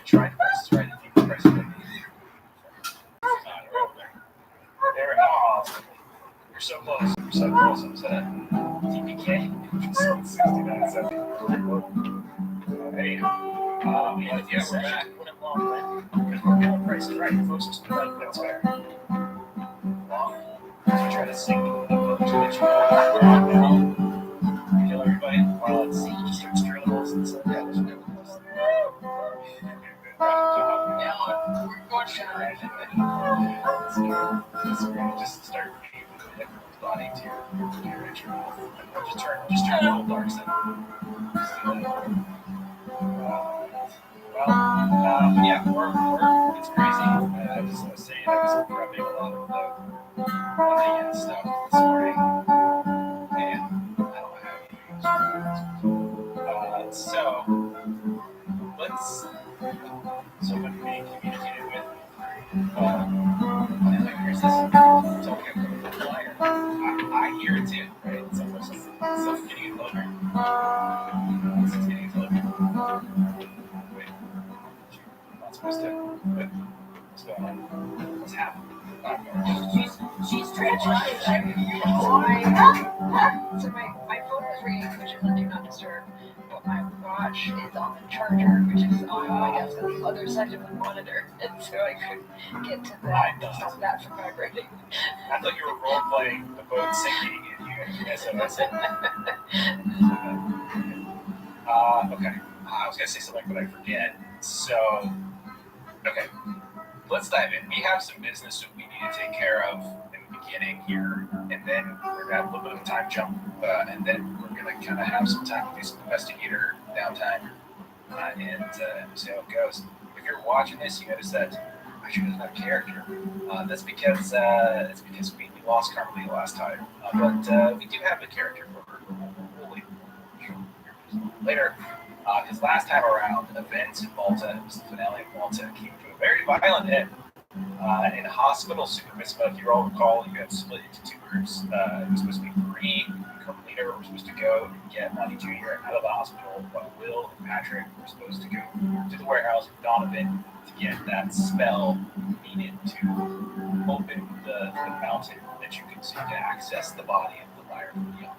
Try the prices right. If you can price it right. Right over there. There at our hospital. You're so close. You're so close. I'm set. TPK. 69 cents. Hey. Yeah, we're back. Wouldn't long way. Because we're doing prices right. Folks just be like, that's fair. Long. You try to sing the book that you know now. Kill everybody while it's just starts drilling holes in the sun. Yeah, there's no close. Yeah, we're going to right. Just start the body to your ritual. Just turn a little dark side. Yeah, it's crazy. I was saying I was prepping a lot of the stuff this morning, and I don't have any. So someone being communicated with. Here's this. Talking about flyer. I hear it too, right? Someone's getting it delivered. Someone's getting it delivered. Wait, I'm not supposed to. What's going on? What's happening? She's transcribed. So my phone was ringing, which is on Do Not Disturb, but my watch is on the charger, which is on my desk on the other side of the monitor, and so I couldn't get to stop that from vibrating. I thought you were role playing the boat sinking and you SOS it. Okay. I was gonna say something, but I forget. So, okay. Let's dive in. We have some business that we need to take care of in the beginning here, and then we're going to have a little bit of a time jump, and then we're going to kind of have some time to do some investigator downtime, and see how it goes. If you're watching this, you notice that actually doesn't have a character. That's because we lost Carmelita last time, but we do have a character for her. Later. Because last time around, events in Malta, it was the finale of Malta, came to a very violent end. In a hospital, Supervisma, if you all recall, you had split into two groups. It was supposed to be three. Carmelita were supposed to go and get Monty Jr. out of the hospital, while Will and Patrick were supposed to go to the warehouse with Donovan to get that spell needed to open the mountain that you can see to access the body of the liar from beyond.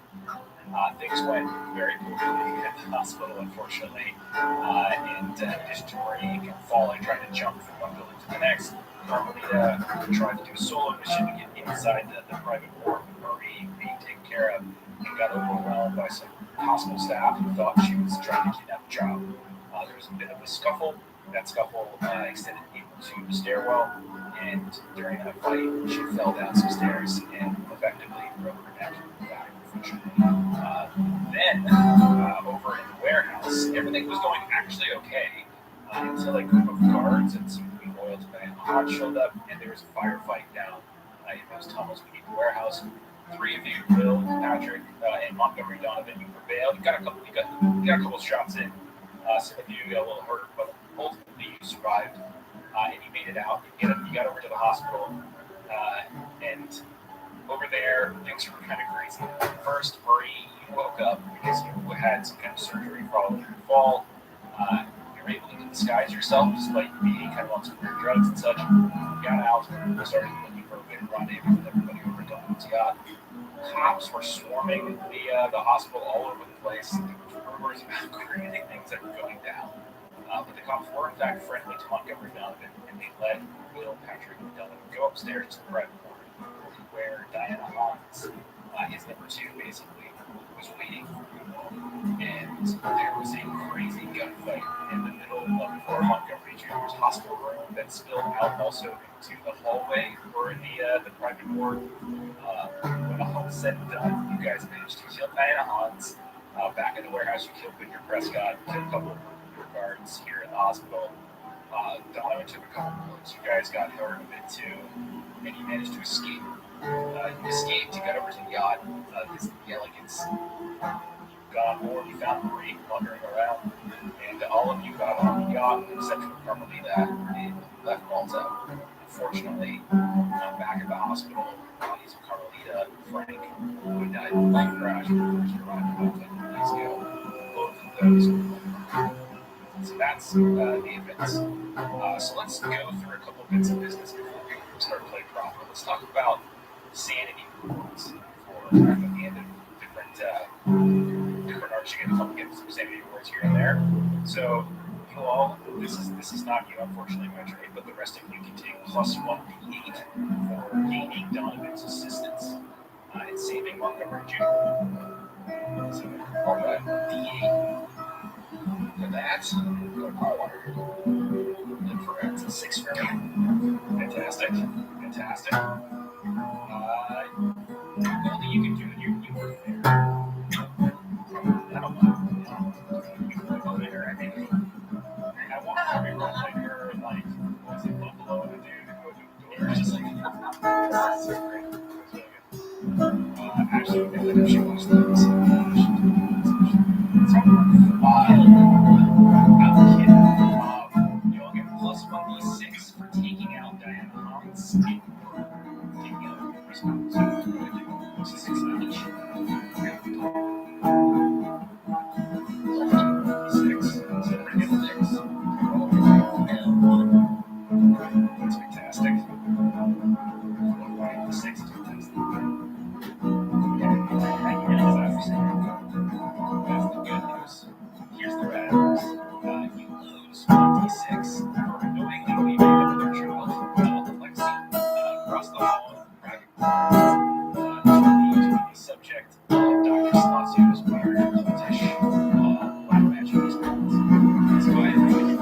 Things went very poorly at the hospital, unfortunately, and in addition to Marie falling, trying to jump from one building to the next, Carmelita tried to do a solo mission to get inside the private ward with Marie being taken care of, and got overwhelmed by some hospital staff who thought she was trying to kidnap a child. There was a bit of a scuffle. That scuffle extended into the stairwell, and during that fight, she fell down some stairs and effectively broke her neck and died, unfortunately. Then, over in the warehouse, everything was going actually okay until a group of guards and some loyal to Diana Hot showed up, and there was a firefight down in those tunnels beneath the warehouse. Three of you, Will, Patrick, and Montgomery Donovan, you prevailed. You got a couple shots in. Some of you got a little hurt, but ultimately you survived, and you made it out. You got over to the hospital, and over there, things were kind of crazy. First, Marie, you woke up because you had some kind of surgery following your fall. You were able to disguise yourself despite being kind of on some weird drugs and such. You got out, and started looking for a bit of rendezvous with everybody over at Donovan's yacht. Cops were swarming the hospital all over the place. There were rumors about crazy things that were going down. But the cops were in fact friendly to Montgomery Donovan, and they let Will, Patrick, and Donovan go upstairs to the private ward, where Diana Hans, his number two, basically, was waiting for you. And there was a crazy gunfight in the middle of poor Montgomery Jr.'s hospital room that spilled out also into the hallway or in the private ward. When all was said and done, you guys managed to kill Diana Hans. Back in the warehouse, you killed Victor Prescott, killed a couple of your guards here in the hospital. Donovan took a couple bullets. You guys got hurt a bit too, and you managed to escape. You escaped, you got over to the yacht. The Elegance. You got on board, you found Marie wandering around, and all of you got on the yacht, except for Carmelita, and left Malta. Unfortunately, back at the hospital, bodies of Carmelita and Frank, who died in a plane crash when they first arrived in Malta 2 days ago. Both of those. that's the events. So let's go through a couple bits of business before we start playing proper. Let's talk about sanity rewards for at the end of different arcs. You get some sanity rewards here and there. So you all, this is not you, unfortunately, my trade, but the rest of you can take plus 1d8 for gaining Donovan's assistance in saving Montgomery Jr. So, all right, d8 for that. Good call. And for that's a 6 for me. Fantastic. Only you can do it. You were there. I don't know. You were there. I want everyone like her, like, was it Buffalo and the dude who goes to just like, that's so great. It was really good. Actually, I think she watched that. So, I'm a kid. You all get plus 1d6 for taking out Diana Hans in taking out the response. So, 6 each. 6. So, we're going to get 6. That's fantastic. 6 is fantastic. That's the good news. Here's the bad news. You lose 1d6 for knowing how to be made up of your child, Lexi, across the hall, to be the subject of Dr. Slazio's weird, cultish, black magic experiments. So go ahead and read it.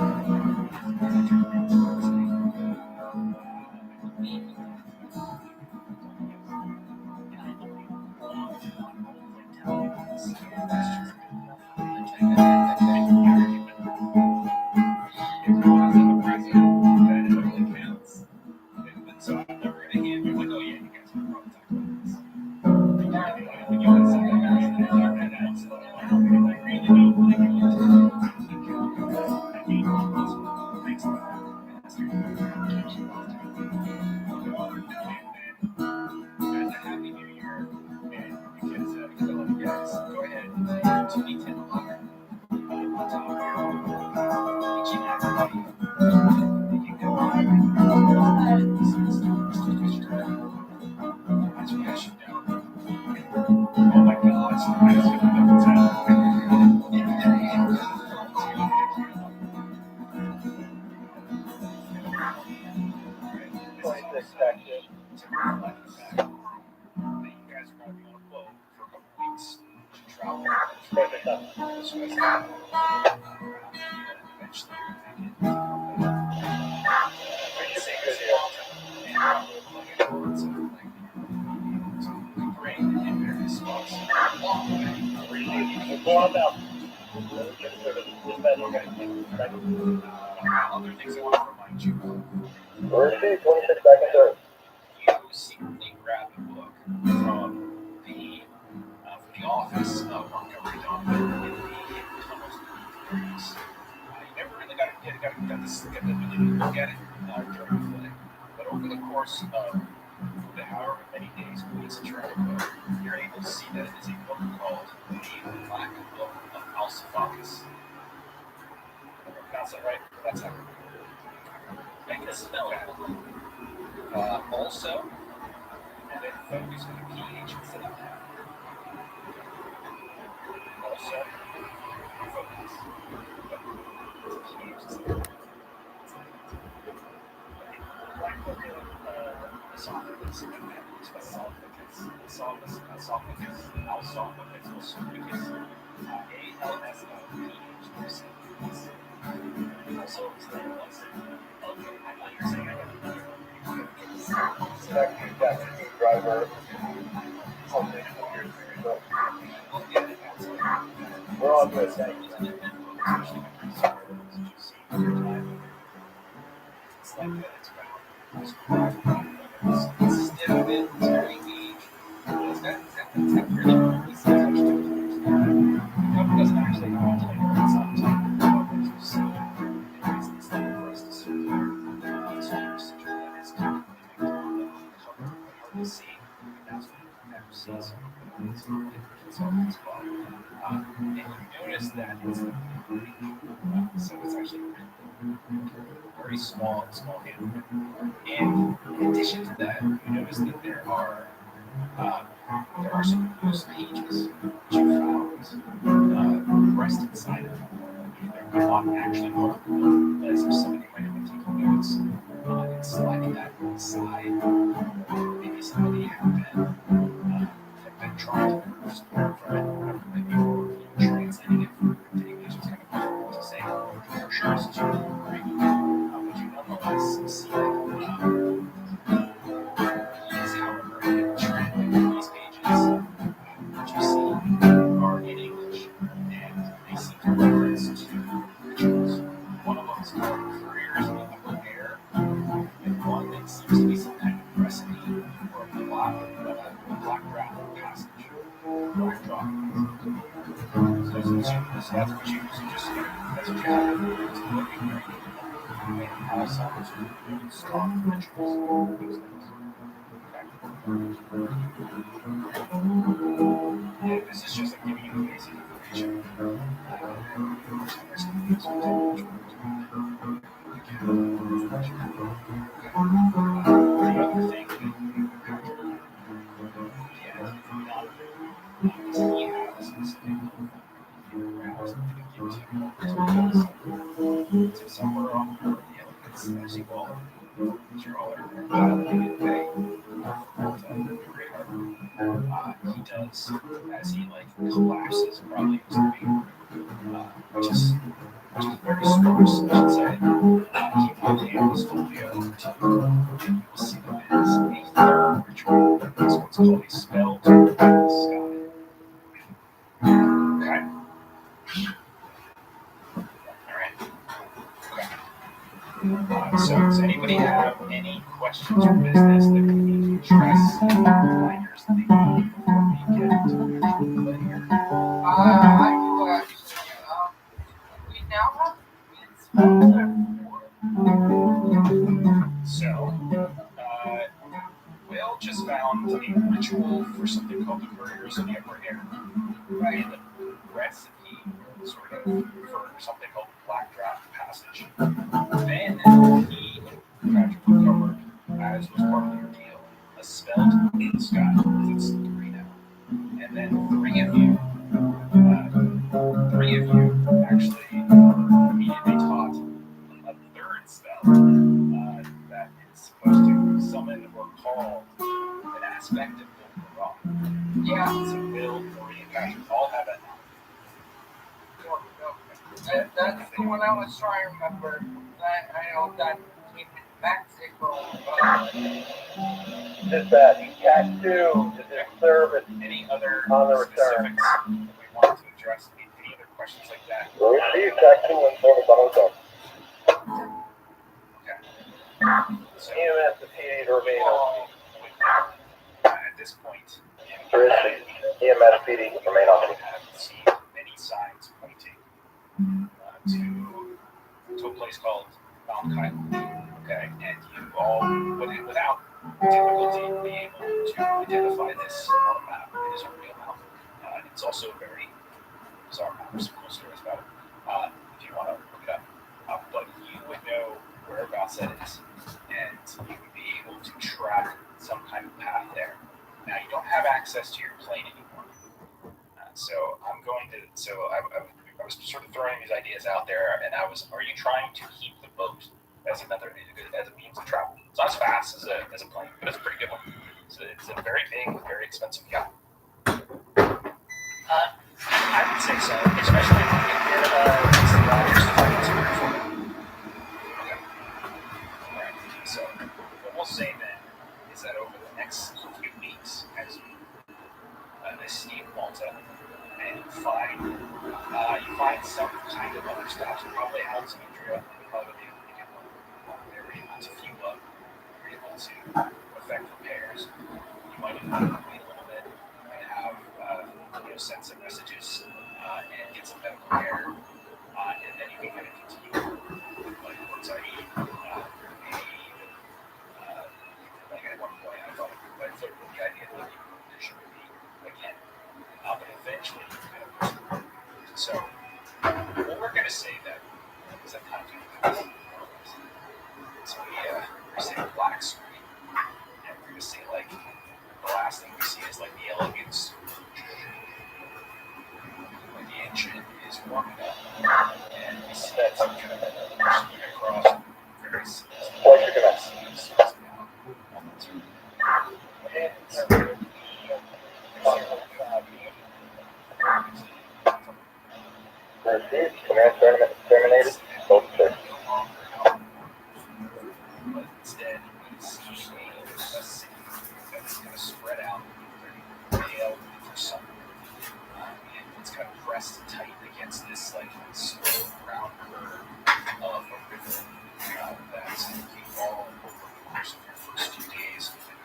So I'm never going to hand you like, oh yeah, you guys can probably talk about this. When you want to see that, I really don't like it. Thanks a lot. And a happy new year. And because I love you guys, go ahead and 2d10 on top of your each and everybody. You can go on. Oh my gosh, I was going to double tap. You guys are going to be on a boat for a couple weeks to travel. Eventually, other things I want to remind you of. 26 seconds. You secretly grab a book from the office of Montgomery Donovan in the tunnels of the 30s. You never really got to really look at it during the play, but over the course of the however many days, weeks, and travel, you're able to see that it is a book called The Black Book of Alciphocus. Did I pronounce that right? That's how I can spell it. Also, and then focus with a PH instead of that. Also, focus. But it's a PH instead of that. Black Book of Esophagus, Esophagus, ALSOPHAGUS, also, okay, I thought you were saying I got a driver. We're all good, thank you. It's like it's about instead of it turning the is that really research doesn't actually go into it. It's not talking about so it's for us to see that is kind of hard to see. That's what you never see. So it's well. And you notice that it's So it's actually very small handprint. And in addition to that, you notice that there are some loose pages which you found pressed inside of them. They're not actually marked, as if somebody might have been taking notes and sliding that aside. Maybe somebody had been trying to remove support from it, whatever it might be, translating it for English. It's kind of difficult to say for sure since you don't agree. But you nonetheless see that these, however, have been translated these pages, which you see are in English, and they seem to reference to rituals. One of them is called Careers in the Upper Air, and one that seems to be some kind of recipe or a black wrap passage. Black drop. So that's what you just that's what you have. It's looking very good. And how some strong rituals, those things. Yeah, this is just like giving you the basic information. The other thing that he has is to somewhere on the board, as you all, you're all dialing it away. He does as he collapses probably into the main room, which is very sparse, I should say. He will hand his folio to you, and you will see that it is a third ritual. This one's called a spell to the sky. Okay? Alright. So, does anybody have any questions or business that we need to address? Reminders that they need before we get to the here? I do actually. We now have So, Will just found a ritual for something called the Couriers of the Upper Air. Right? And the recipe, sort of, for something called the Black Draft Passage. Then he tragically covered, as was part of your deal, a spell to the sky. It's 3 now. And then 3 of you actually immediately taught a third spell that is supposed to summon or call an aspect of Bill. Yeah. So Bill, Marie, and Patrick all have that now. That's the one I was trying to remember. I know that came in Mexico. Dispatch, Cat 2 is in service. Any other on the return. specifics that we wanted to address? Any other questions like that? We'll receive Cat 2 in service on hotel. Okay. So, EMS and PD to remain on. at this point, EMS PD remain on. have seen many signs pointing to a place called Mount Kyle. Okay, and you all, without difficulty, be able to identify this on a map. It is a real map. It's also a very bizarre map. There's some cool stories about it. If you want to look it up, but you would know whereabouts that is, and you would be able to track some kind of path there. Now you don't have access to your plane anymore, so I'm going to. So I was sort of throwing these ideas out there, and are you trying to keep the boat as a means of travel? It's not as fast as a plane, but it's a pretty good one. So it's a very big, very expensive yacht. I would say so, especially if you can get some riders to find it. Okay. All right. So what we'll say then is that over the next few weeks, as you escape Malta, and you find some kind of other stops, probably Alexandria, probably the only good one. They're able to fuel up, they're able to effect repairs. You might have to wait a little bit, you might have send some messages and get some medical care, and then you can kind of continue like Port Said, like at one point I thought I flirted with the idea that there should be again, but eventually you kind of push the board. So what we're going to say then So we say Black Street, and we're gonna say like the last thing we see is like the elegance, when the engine is warming up, and we see that some kind of pushing across very What's your connection? Received. Command tournament terminated. Both six. But instead, we see a city that's kind of spread out, very pale for summer. And it's kind of pressed tight against this like slow brown curve of a river that's you fall over the course of your first few days within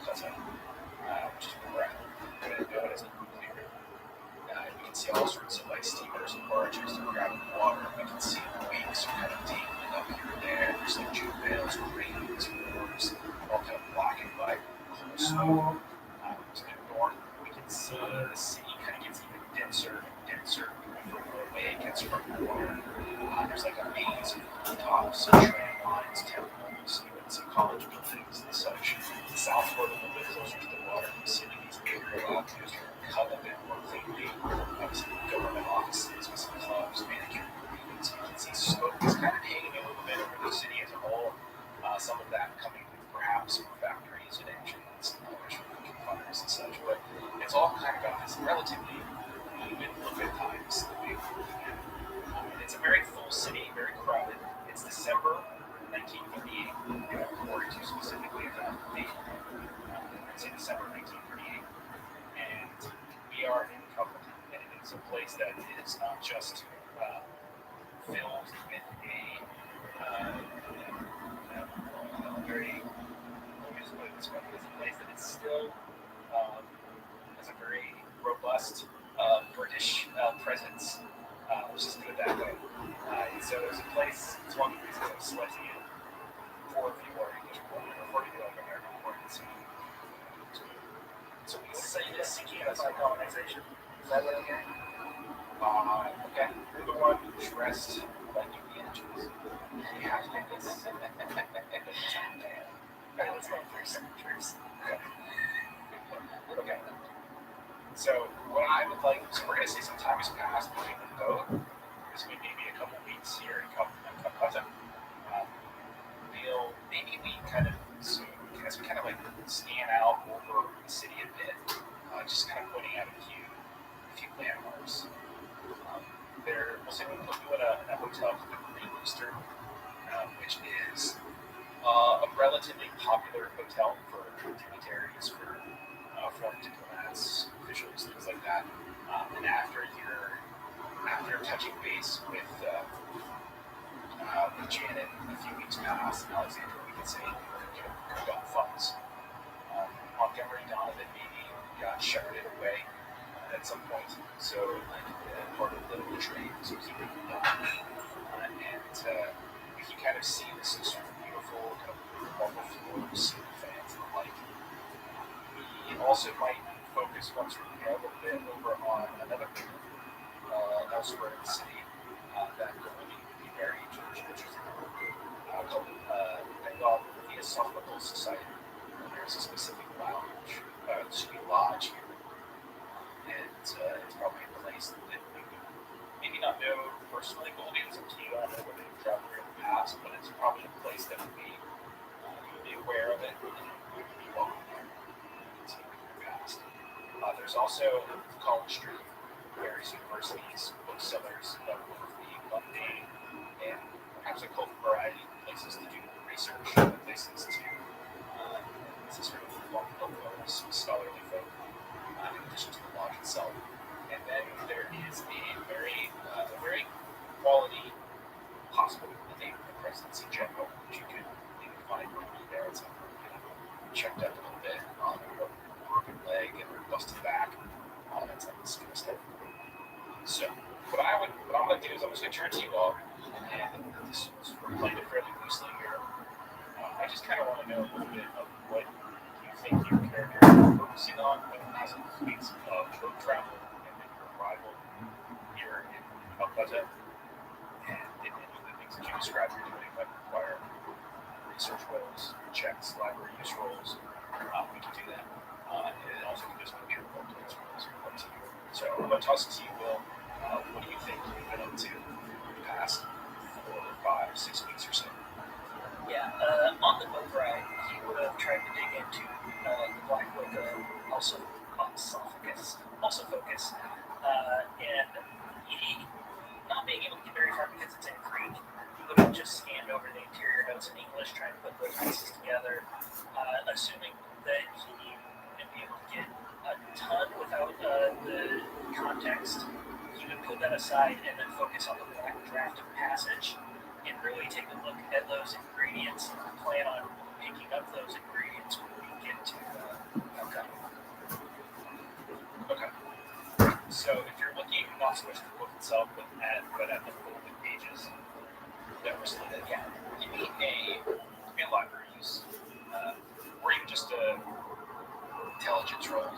Calcutta, which is where we're at. Known as the Lofi River. We can see all sorts of like steamers and barges that are grabbing water. We can see the wakes are kind of dangling up here and there. There's like jute bales, cranes, oars, all kind of blackened by coal smoke. To the north, we can see the city kind of gets even denser and denser the further away it gets from the water. There's like a maze of tops and tram lines, temples, even some college buildings and such. Southward a little bit closer to the water, we see these aerial cut a bit more cleanly. Some government offices with some clubs, manicure rooms. You can see smoke is kind of hanging a little bit over the city as a whole. Some of that coming perhaps from factories and engines and electric fires and such. But it's all kind of got this relatively even look at times that we've it's a very full city, very crowded. It's December 1938, according to specifically the date. I'd say December 1938. And we are in Calcutta, and it's a place that is not just filled with a very, let me just put it this way, it's a place that is still has a very robust British presence. Let's just put it that way. So there's a place, it's one of the reasons I'm selecting it for if you are English born or for you are American born. So we say this colonization. Is that what I'm hearing? Okay. You're the one dressed like the engines. You have to make this. Alright, let's go through some pictures. Okay. So what I would like, so we're going to say some time has passed between the boat. This may be a couple weeks here in Calcutta. Maybe we kind of zoom, as we kind of like scan out over the city a bit, just kind of pointing out a few landmarks. We'll say we'll put you in a hotel called the Green Rooster, which is a relatively popular hotel for dignitaries, for foreign diplomats, officials, things like that. And after touching base with Janet a few weeks past, Alexandra, we could say we got funds. Montgomery Donovan maybe got shepherded away at some point, so part of the trade was keeping him down. And we can kind of see this sort of beautiful kind of marble floors, ceiling fans and the like. We also might focus once we're there a little bit over on another building elsewhere in the city that really would be very interesting called the Theosophical Society. There's a specific lodge here, and it's probably a place that we would maybe not know personally, but it's up to you. I don't know whether you've traveled here in the past, but it's probably a place that would be you would be aware of it, and you would be welcome there. You can see it in the past. There's also College Street, various universities, booksellers, overfeed, London, and perhaps a cultural variety of places to do research, places to sort of long-term folks, scholarly folk, in addition to the lodge itself. And then there is a very quality hospital, the neighborhood residence in general, which you could maybe find locally there. It's checked up a little bit on a broken leg and a busted back, all that type of stuff. So what I'm going to do is I'm just going to turn to you all, and this is playing it fairly loosely here. I just kind of want to know a little bit of what you think your character is focusing on when it speaks of boat travel and then your arrival here in Calcutta, and any of the things that you describe what you're doing might require research roles, checks, library use roles, we can do that. And it also can just be pure roleplays roles. Up to you. So I'm going to toss it to you, Will. What do you think you've been up to for the past 4, 5, 6 weeks or so? Yeah, on the boat ride, he would have tried to dig into the Black Book, also focus, and he, not being able to get very far because it's in Greek, he would have just scanned over the interior notes in English, trying to put those pieces together, assuming that he would be able to get a ton without the context. He would put that aside and then focus on the black draft passage and really take a look at those ingredients and plan on picking up those ingredients when we get to outcome. Okay. So if you're looking not so much at the book itself, but at the open pages that were slid in, Yeah. you need a library use, or even just a intelligence roll.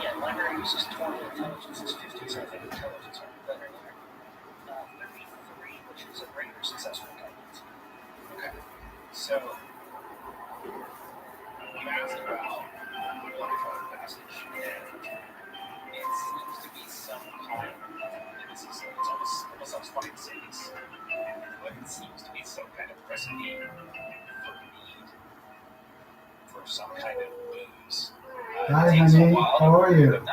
Yeah, library use is 20, intelligence is 50, so I think intelligence would be better there. 33, which is a regular successful intelligence. Okay. So you asked about the watercolor passage, and it seems to be some kind of, it's almost sounds funny to say this, but it seems to be some kind of recipe for need for some kind of booze. Hi, It takes a honey. while How are to you? brew them.